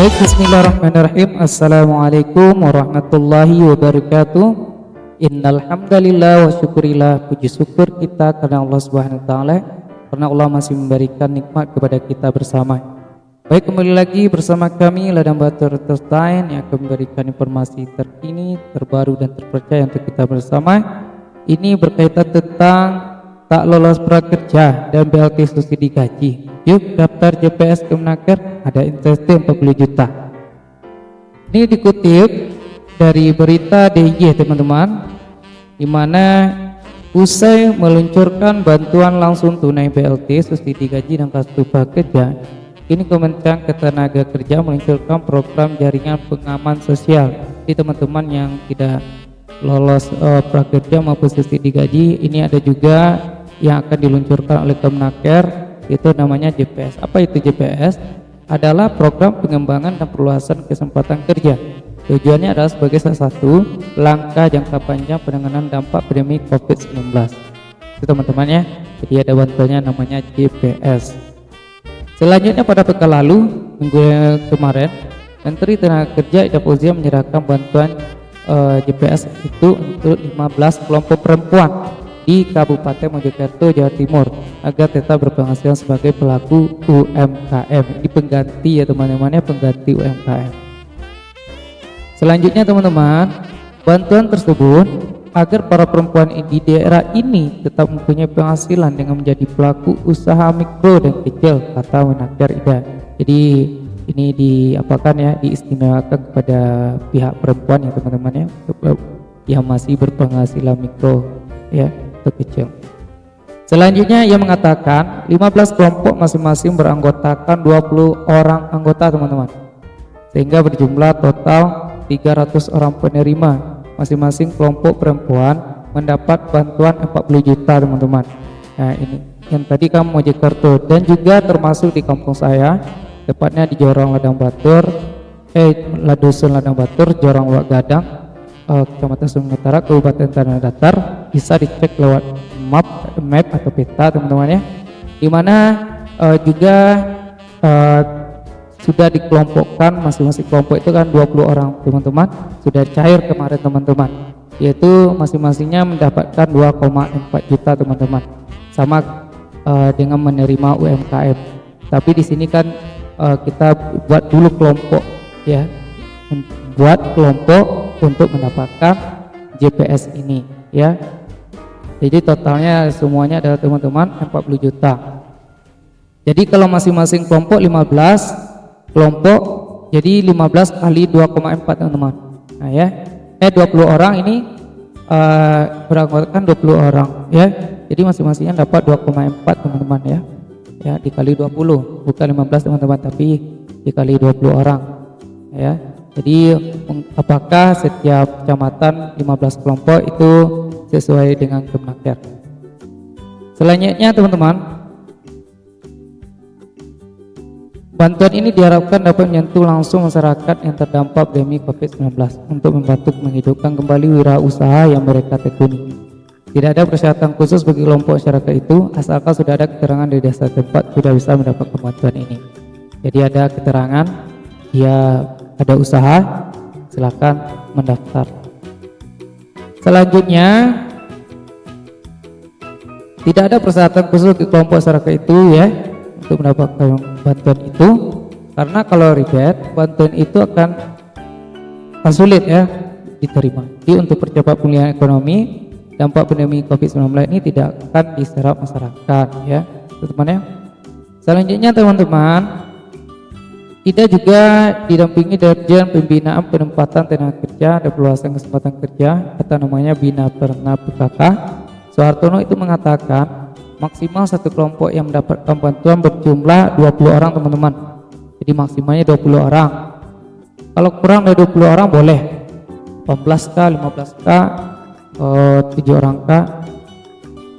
Baik, bismillahirrahmanirrahim. Assalamualaikum warahmatullahi wabarakatuh. Innal hamdalillah wa syukurillah, puji syukur kita karena Allah Subhanahu wa taala, karena Allah masih memberikan nikmat kepada kita bersama. Baik, kembali lagi bersama kami Ladang Batu Entertain yang akan memberikan informasi terkini, terbaru dan terpercaya untuk kita bersama. Ini berkaitan tentang tak lolos prakerja dan BLT subsidi gaji. Yuk daftar JPS Kemenaker, ada insentif 40 juta. Ini dikutip dari berita DIY teman-teman, di mana usai meluncurkan bantuan langsung tunai BLT subsidi gaji dan kartu prakerja, ini Kementerian Ketenagakerjaan meluncurkan program jaringan pengaman sosial. Jadi teman-teman yang tidak lolos prakerja maupun subsidi gaji, ini ada juga yang akan diluncurkan oleh Kemenaker, itu namanya JPS. Apa itu JPS? Adalah program pengembangan dan perluasan kesempatan kerja. Tujuannya adalah sebagai salah satu langkah jangka panjang penanganan dampak pandemi COVID-19. Itu teman-teman ya. Jadi ada bantuannya namanya JPS. Selanjutnya pada pekan lalu, minggu kemarin, Menteri Tenaga Kerja Ida Fauzia menyerahkan bantuan JPS itu untuk 15 kelompok perempuan di Kabupaten Mojokerto, Jawa Timur, agar tetap berpenghasilan sebagai pelaku UMKM. Ini pengganti ya teman-teman ya, pengganti UMKM. Selanjutnya teman-teman, bantuan tersebut agar para perempuan di daerah ini tetap mempunyai penghasilan dengan menjadi pelaku usaha mikro dan kecil, kata Menaker Ida. Jadi ini diapakan ya, diistimewakan kepada pihak perempuan ya teman-teman ya, yang masih berpenghasilan mikro ya, atau kecil. Selanjutnya ia mengatakan 15 kelompok masing-masing beranggotakan 20 orang anggota teman-teman, sehingga berjumlah total 300 orang penerima. Masing-masing kelompok perempuan mendapat bantuan 40 juta teman-teman. Nah ini yang tadi kamu Mojokerto, dan juga termasuk di kampung saya, tepatnya di Jorong Ladang Batur, Dusun Ladang Batur, Jorong Luak Gadang, Kecamatan Sungai Utara, Kabupaten Tanah Datar. Bisa dicek lewat map atau peta teman-teman ya, dimana juga sudah dikelompokkan, masing-masing kelompok itu kan 20 orang teman-teman, sudah cair kemarin teman-teman, yaitu masing-masingnya mendapatkan 2,4 juta teman-teman, sama dengan menerima UMKM. Tapi di sini kan kita buat dulu kelompok ya, buat kelompok untuk mendapatkan JPS ini ya. Jadi totalnya semuanya adalah teman-teman 40 juta. Jadi kalau masing-masing kelompok 15 kelompok, jadi 15 kali 2,4 teman-teman. Nah ya, 20 orang ini beranggotakan 20 orang ya. Jadi masing-masingnya dapat 2,4 teman-teman ya. Ya, dikali 20, bukan 15 teman-teman, tapi dikali 20 orang ya. Jadi apakah setiap kecamatan 15 kelompok itu sesuai dengan Kemenaker. Selanjutnya teman-teman, bantuan ini diharapkan dapat menyentuh langsung masyarakat yang terdampak pandemi COVID-19 untuk membantu menghidupkan kembali wirausaha yang mereka tekuni. Tidak ada persyaratan khusus bagi kelompok masyarakat itu, asalkan sudah ada keterangan dari desa tempat sudah bisa mendapat bantuan ini. Jadi ada keterangan dia ada usaha, silakan mendaftar. Selanjutnya, tidak ada persyaratan khusus di kelompok masyarakat itu ya untuk mendapatkan bantuan itu, karena kalau ribet bantuan itu akan sulit ya diterima. Jadi untuk percepat pemulihan ekonomi, dampak pandemi COVID-19 ini tidak akan diserap masyarakat ya teman-teman ya. Selanjutnya teman-teman, Ida juga didampingi Dirjen Pembinaan Penempatan Tenaga Kerja dan Perluasan Kesempatan Kerja atau namanya Bina Perna PKK. Soehartono itu mengatakan maksimal satu kelompok yang mendapatkan bantuan berjumlah 20 orang teman-teman. Jadi maksimalnya 20 orang. Kalau kurang dari 20 orang boleh 14K, 15K, 7 orang K,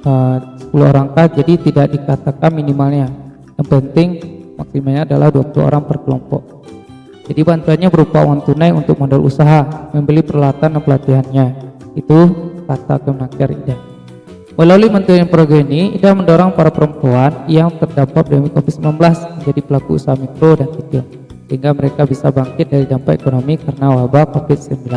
10 orang K. Jadi tidak dikatakan minimalnya. Yang penting maksimalnya adalah 20 orang per kelompok. Jadi bantuannya berupa uang tunai untuk modal usaha, membeli peralatan dan pelatihannya. Itu kata Kemenaker Ida. Melalui bantuan program ini, Ida mendorong para perempuan yang terdampak pandemi COVID-19 menjadi pelaku usaha mikro dan kecil. sehingga mereka bisa bangkit dari dampak ekonomi karena wabah COVID-19.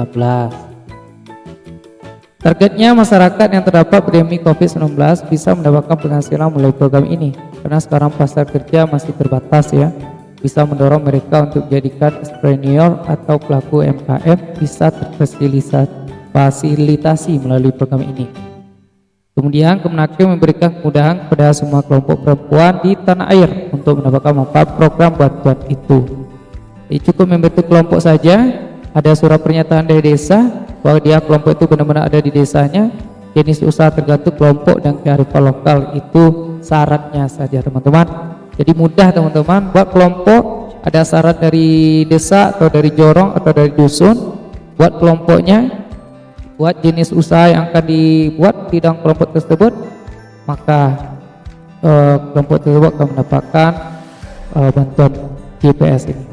Targetnya masyarakat yang terdapat pandemi COVID-19 bisa mendapatkan penghasilan melalui program ini, karena sekarang pasar kerja masih terbatas ya. Bisa mendorong mereka untuk menjadikan entrepreneur atau pelaku UMKM bisa terfasilitasi melalui program ini. Kemudian Kemenaker memberikan kemudahan kepada semua kelompok perempuan di tanah air untuk mendapatkan manfaat program bantuan itu. Jadi cukup membentuk kelompok saja, ada surat pernyataan dari desa bahwa dia kelompok itu benar-benar ada di desanya. Jenis usaha tergantung kelompok dan kearifan lokal, itu syaratnya saja teman-teman. Jadi mudah teman-teman, buat kelompok ada syarat dari desa atau dari jorong atau dari dusun, buat kelompoknya, buat jenis usaha yang akan dibuat di dalam kelompok tersebut, maka kelompok tersebut akan mendapatkan bantuan GPS ini.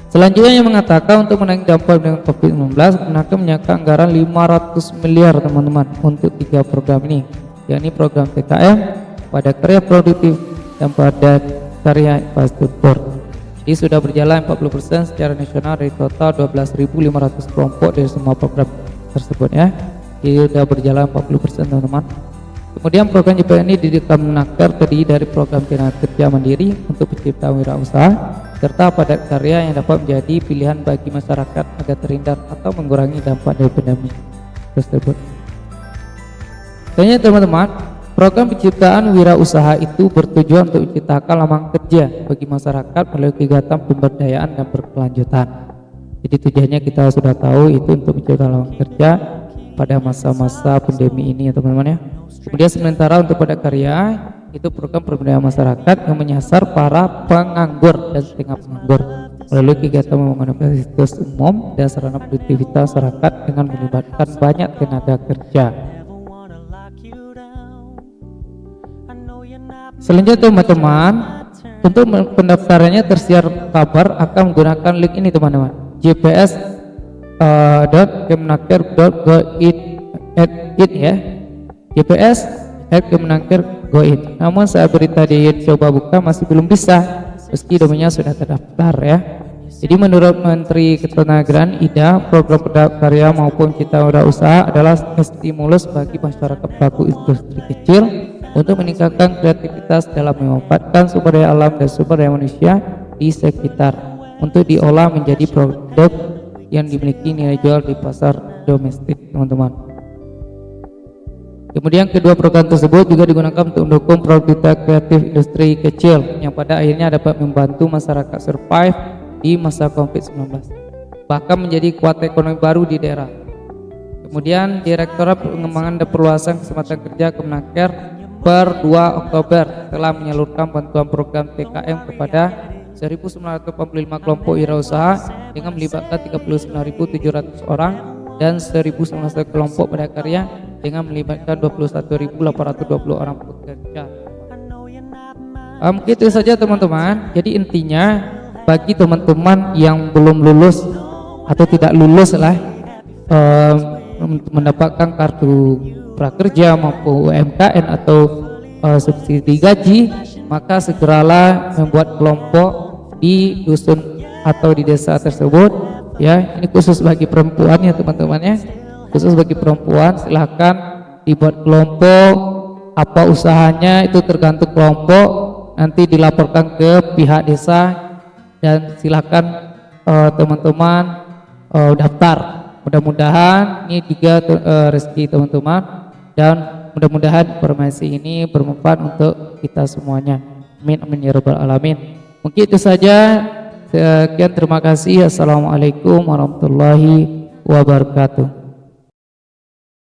Selanjutnya yang mengatakan untuk menangani dampak dengan COVID-19, Kemenaker menyiapkan anggaran 500 miliar teman-teman untuk 3 program ini, yakni program TKM, pada karya produktif dan pada karya infrastruktur. Jadi sudah berjalan 40% secara nasional dari total 12.500 kelompok dari semua program tersebut ya. Jadi sudah berjalan 40% teman-teman. Kemudian program JPS ini di Kemenaker terdiri dari program tenaga kerja mandiri untuk penciptaan wirausaha serta padat karya yang dapat menjadi pilihan bagi masyarakat agar terhindar atau mengurangi dampak dari pandemi tersebut. Tanya teman-teman, program penciptaan wirausaha itu bertujuan untuk menciptakan lapangan kerja bagi masyarakat melalui kegiatan pemberdayaan dan berkelanjutan. Jadi tujuannya kita sudah tahu itu untuk menciptakan lapangan kerja pada masa-masa pandemi ini ya teman-teman ya. Kemudian sementara untuk padat karya itu program pemberdayaan masyarakat yang menyasar para penganggur dan setengah penganggur melalui kegiatan pembangunan fasilitas umum dan sarana produktivitas masyarakat dengan melibatkan banyak tenaga kerja. Selanjutnya teman-teman, untuk pendaftarannya tersiar kabar akan menggunakan link ini teman-teman, gps.kemenaker.go.id ya, gps.kemenaker.go.id. Namun saat berita coba buka masih belum bisa, meski domainnya sudah terdaftar ya. Jadi menurut Menteri Ketenagakerjaan Ida, program prakarya maupun cita wirausaha adalah stimulus bagi masyarakat pelaku industri kecil untuk meningkatkan kreativitas dalam memanfaatkan sumber daya alam dan sumber daya manusia di sekitar untuk diolah menjadi produk yang dimiliki nilai jual di pasar domestik teman-teman. Kemudian kedua program tersebut juga digunakan untuk mendukung produktivitas kreatif industri kecil yang pada akhirnya dapat membantu masyarakat survive di masa COVID-19, bahkan menjadi kuat ekonomi baru di daerah. Kemudian Direktorat Pengembangan dan Perluasan Kesempatan Kerja Kemenaker per 2 Oktober telah menyalurkan bantuan program TKM kepada 1.945 kelompok wirausaha dengan melibatkan 39.700 orang dan 1.019 kelompok padat karya dengan melibatkan 21.820 orang pekerja. Mungkin itu saja teman-teman. Jadi intinya bagi teman-teman yang belum lulus atau tidak lulus lah mendapatkan kartu prakerja maupun UMKM atau subsidi gaji, maka segeralah membuat kelompok di dusun atau di desa tersebut ya. Ini khusus bagi perempuan ya teman-teman ya, khusus bagi perempuan. Silahkan dibuat kelompok, apa usahanya itu tergantung kelompok, nanti dilaporkan ke pihak desa dan silahkan teman-teman daftar. Mudah-mudahan ini juga rezeki teman-teman dan mudah-mudahan informasi ini bermanfaat untuk kita semuanya. Amin amin ya rabbal alamin. Mungkin itu saja. Sekian, terima kasih. Assalamualaikum warahmatullahi wabarakatuh.